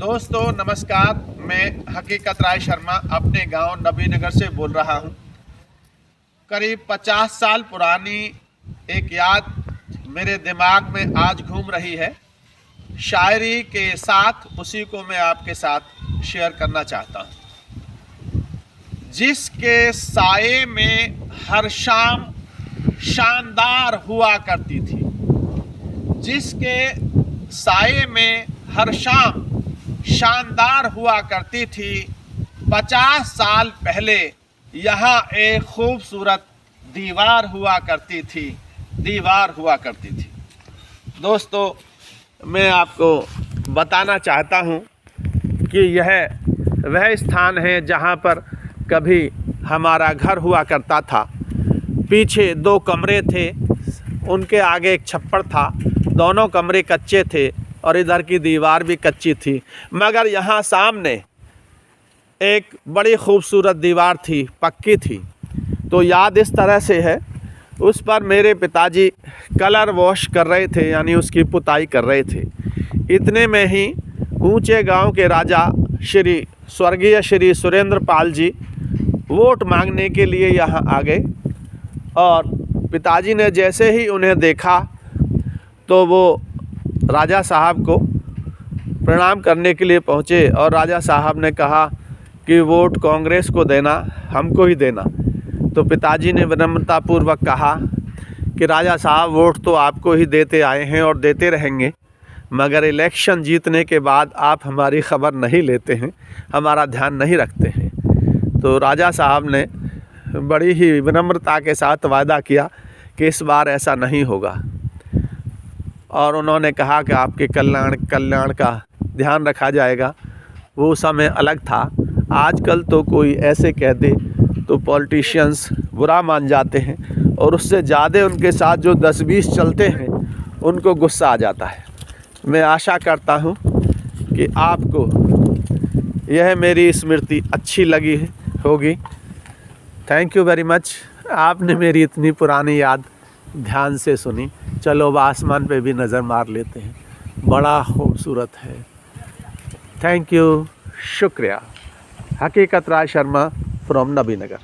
दोस्तों नमस्कार, मैं हकीकत राय शर्मा अपने गांव नबीनगर से बोल रहा हूं। करीब 50 साल पुरानी एक याद मेरे दिमाग में आज घूम रही है। शायरी के साथ उसी को मैं आपके साथ शेयर करना चाहता हूं। जिसके साये में हर शाम शानदार हुआ करती थी, जिसके साये में हर शाम शानदार हुआ करती थी, 50 साल पहले यहाँ एक खूबसूरत दीवार हुआ करती थी, दीवार हुआ करती थी। दोस्तों, मैं आपको बताना चाहता हूँ कि यह वह स्थान है जहाँ पर कभी हमारा घर हुआ करता था। पीछे 2 कमरे थे, उनके आगे एक छप्पर था। दोनों कमरे कच्चे थे और इधर की दीवार भी कच्ची थी, मगर यहाँ सामने एक बड़ी खूबसूरत दीवार थी, पक्की थी। तो याद इस तरह से है, उस पर मेरे पिताजी कलर वॉश कर रहे थे, यानी उसकी पुताई कर रहे थे। इतने में ही ऊंचे गांव के राजा स्वर्गीय श्री सुरेंद्र पाल जी वोट मांगने के लिए यहाँ आ गए और पिताजी ने जैसे ही उन्हें देखा तो वो राजा साहब को प्रणाम करने के लिए पहुँचे और राजा साहब ने कहा कि वोट कांग्रेस को देना, हमको ही देना। तो पिताजी ने विनम्रतापूर्वक कहा कि राजा साहब, वोट तो आपको ही देते आए हैं और देते रहेंगे, मगर इलेक्शन जीतने के बाद आप हमारी खबर नहीं लेते हैं, हमारा ध्यान नहीं रखते हैं। तो राजा साहब ने बड़ी ही विनम्रता के साथ वादा किया कि इस बार ऐसा नहीं होगा, और उन्होंने कहा कि आपके कल्याण का ध्यान रखा जाएगा। वो समय अलग था। आजकल तो कोई ऐसे कह दे तो पॉलिटिशियंस बुरा मान जाते हैं, और उससे ज़्यादा उनके साथ जो 10-20 चलते हैं उनको गुस्सा आ जाता है। मैं आशा करता हूँ कि आपको यह मेरी स्मृति अच्छी लगी होगी। Thank you very much. आपने मेरी इतनी पुरानी याद ध्यान से सुनी। चलो अब आसमान पे भी नज़र मार लेते हैं, बड़ा खूबसूरत है। थैंक यू, शुक्रिया। हकीकत राय शर्मा फ्रॉम नबीनगर।